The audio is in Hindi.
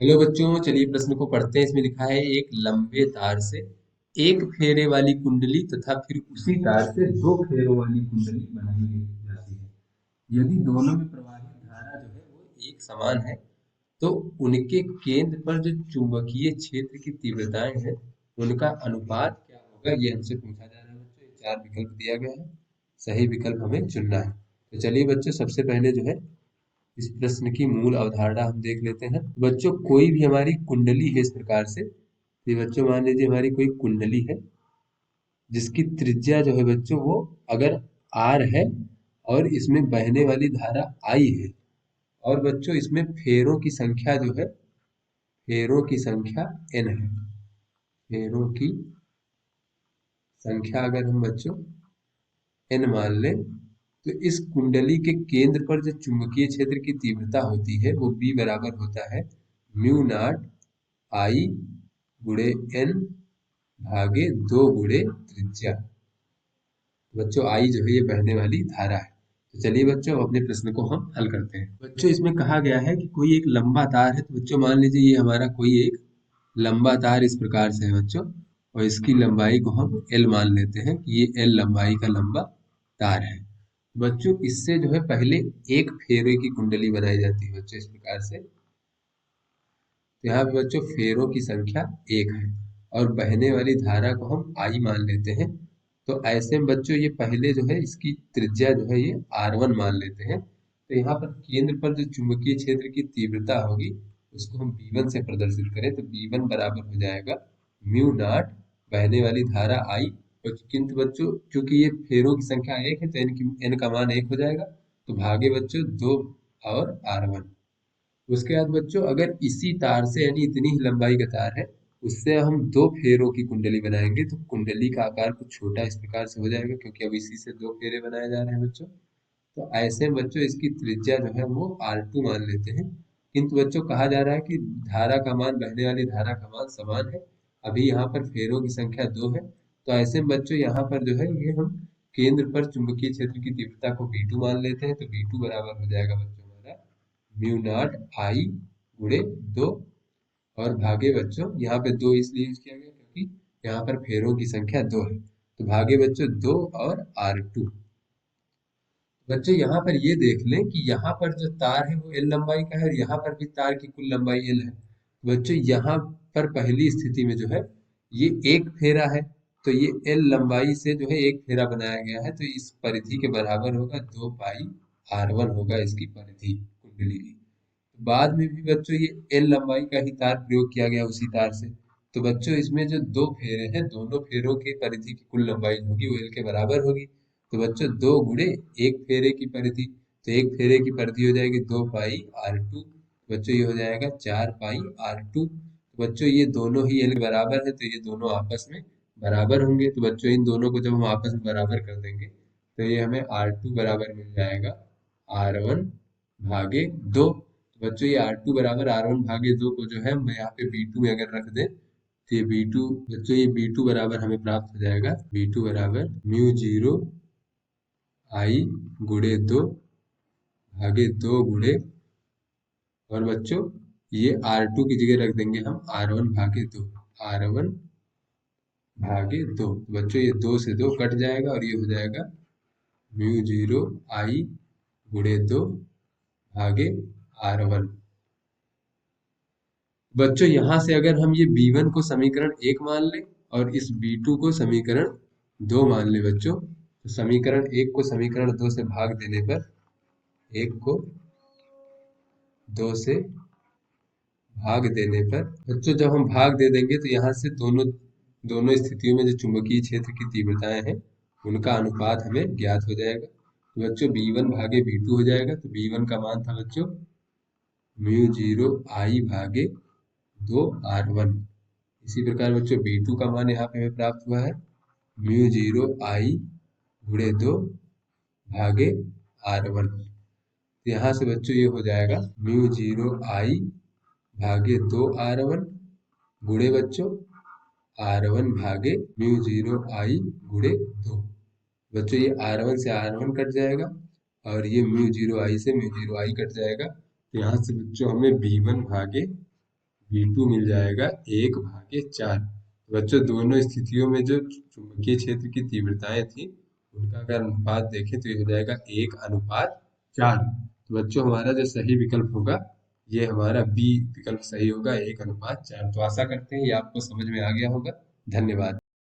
हेलो बच्चों, चलिए प्रश्न को पढ़ते हैं। इसमें लिखा है एक लंबे तार से एक फेरे वाली कुंडली तथा फिर उसी तार से दो फेरों वाली कुंडली बनाई जाती है। यदि दोनों में प्रवाहित धारा जो है वो एक समान है तो उनके केंद्र पर जो चुंबकीय क्षेत्र की तीव्रताएं हैं उनका अनुपात क्या होगा, ये हमसे पूछा जा रहा है। बच्चों, ये चार विकल्प दिया गया है, सही विकल्प हमें चुनना है। तो चलिए बच्चों, सबसे पहले जो है इस प्रश्न की मूल अवधारणा हम देख लेते हैं। बच्चों, कोई भी हमारी कुंडली है इस प्रकार से। ये बच्चों मान लीजिए हमारी कोई कुंडली है जिसकी त्रिज्या जो है बच्चों वो अगर आर है और इसमें बहने वाली धारा आई है, और बच्चों इसमें फेरों की संख्या जो है, फेरों की संख्या एन है। फेरों की संख्या अगर हम बच्चों एन मान लें तो इस कुंडली के केंद्र पर जो चुंबकीय क्षेत्र की तीव्रता होती है वो बी बराबर होता है म्यू नॉट आई गुणे एन भागे दो गुणे त्रिज्या। बच्चों आई जो है ये बहने वाली धारा है। तो चलिए बच्चों, अब अपने प्रश्न को हम हल करते हैं। बच्चों, इसमें कहा गया है कि कोई एक लंबा तार है। तो बच्चों मान लीजिए ये हमारा कोई एक लंबा तार इस प्रकार से है बच्चों, और इसकी लंबाई को हम एल मान लेते हैं कि ये एल लंबाई का लंबा तार है। बच्चों, इससे जो है पहले एक फेरे की कुंडली बनाई जाती है बच्चों इस प्रकार से। तो यहाँ पे बच्चों फेरों की संख्या एक है और बहने वाली धारा को हम आई मान लेते हैं। तो ऐसे में बच्चों ये पहले जो है इसकी त्रिज्या जो है ये R1 मान लेते हैं। तो यहाँ पर केंद्र पर जो चुंबकीय क्षेत्र की तीव्रता होगी उसको हम B1 से प्रदर्शित करें तो B1 बराबर हो जाएगा म्यू नॉट बहने वाली धारा I। और किंतु बच्चों चूंकि ये फेरों की संख्या एक है तो एन का मान एक हो जाएगा, तो भागे बच्चों दो और R1। उसके बाद बच्चों अगर इसी तार से यानी इतनी ही लंबाई का तार है उससे हम दो फेरों की कुंडली बनाएंगे तो कुंडली का आकार कुछ छोटा इस प्रकार से हो जाएगा, क्योंकि अब इसी से दो फेरे बनाए जा रहे हैं बच्चों। तो ऐसे में बच्चों इसकी त्रिज्या जो है वो R2 मान लेते हैं। किंतु बच्चों कहा जा रहा है कि धारा का मान, बहने वाली धारा का मान समान है। अभी यहाँ पर फेरों की संख्या दो है, तो ऐसे में बच्चों यहाँ पर जो है ये हम केंद्र पर चुंबकीय क्षेत्र की तीव्रता को B2 मान लेते हैं। तो B2 बराबर हो जाएगा बच्चों हमारा म्यू नॉट आई गुणे दो, और भागे बच्चों यहाँ पे दो इसलिए यूज किया गया क्योंकि यहाँ पर फेरों की संख्या दो है। तो भागे बच्चों दो और R2। बच्चों यहाँ पर ये देख लें कि यहाँ पर जो तार है वो एल लंबाई का है और यहाँ पर भी तार की कुल लंबाई एल है। बच्चों यहाँ पर पहली स्थिति में जो है ये एक फेरा है, तो ये एल लंबाई से जो है एक फेरा बनाया गया है, तो इस परिधि के बराबर होगा दो पाई R1 होगा इसकी परिधि कुंडली की। बाद में भी बच्चों ये एल लंबाई का ही तार प्रयोग किया गया उसी तार से। तो बच्चों इसमें जो दो फेरे हैं दोनों फेरों की परिधि की कुल लंबाई होगी वो एल के बराबर होगी। तो बच्चों दो गुणे एक फेरे की परिधि, तो एक फेरे की परिधि हो जाएगी दो पाई R2। बच्चों ये हो जाएगा चार पाई R2। तो बच्चों ये दोनों ही एल के बराबर है तो ये दोनों आपस में बराबर होंगे। तो बच्चों इन दोनों को जब हम आपस में बराबर कर देंगे तो ये हमें R2 बराबर मिल जाएगा R1 भागे दो। तो बच्चों ये R2 बराबर R1 भागे दो को जो है मैं यहाँ पे B2 में अगर रख दें तो ये B2, बच्चों ये B2 बराबर हमें प्राप्त हो जाएगा B2 बराबर म्यू जीरो आई गुणे दो भागे दो गुणे, और बच्चों ये R2 की जगह रख देंगे हम R1 भागे दो, R1 भागे दो। तो बच्चों ये दो से दो कट जाएगा और ये हो जाएगा म्यू जीरो आई गुणे दो भागे R1। बच्चों यहाँ से अगर हम ये B1 को समीकरण एक मान लें और इस B2 को समीकरण दो मान लें बच्चों, तो समीकरण एक को समीकरण दो से भाग देने पर, एक को दो से भाग देने पर बच्चों जब हम भाग दे देंगे तो यहाँ से दोनों दोनों स्थितियों में जो चुंबकीय क्षेत्र की तीव्रताएं हैं उनका अनुपात हमें ज्ञात हो जाएगा। तो बच्चों B1 भागे B2 हो जाएगा। तो B1 का मान था बच्चों म्यू जीरो आई भागे दो R1। इसी प्रकार बच्चों B2 का मान यहाँ पे हमें प्राप्त हुआ है म्यू जीरो आई गुणे दो भागे R1। तो यहाँ से बच्चों ये हो जाएगा म्यू जीरो आई भागे दो R1 गुणे बच्चों R1 भागे म्यू जीरो आई गुणे दो। बच्चों ये R1 से R1 कट जाएगा और ये म्यू जीरो आई से म्यू जीरो आई कट जाएगा। तो यहाँ से बच्चों हमें B1 भागे V2 मिल जाएगा 1/4। तो बच्चों दोनों स्थितियों में जो चुंबकीय क्षेत्र की तीव्रताएं थी उनका अगर अनुपात देखें तो ये हो जाएगा 1/4। तो बच्चों हमारा जो सही विकल्प होगा ये हमारा बी विकल्प सही होगा, 1/4। तो आशा करते हैं ये आपको समझ में आ गया होगा। धन्यवाद।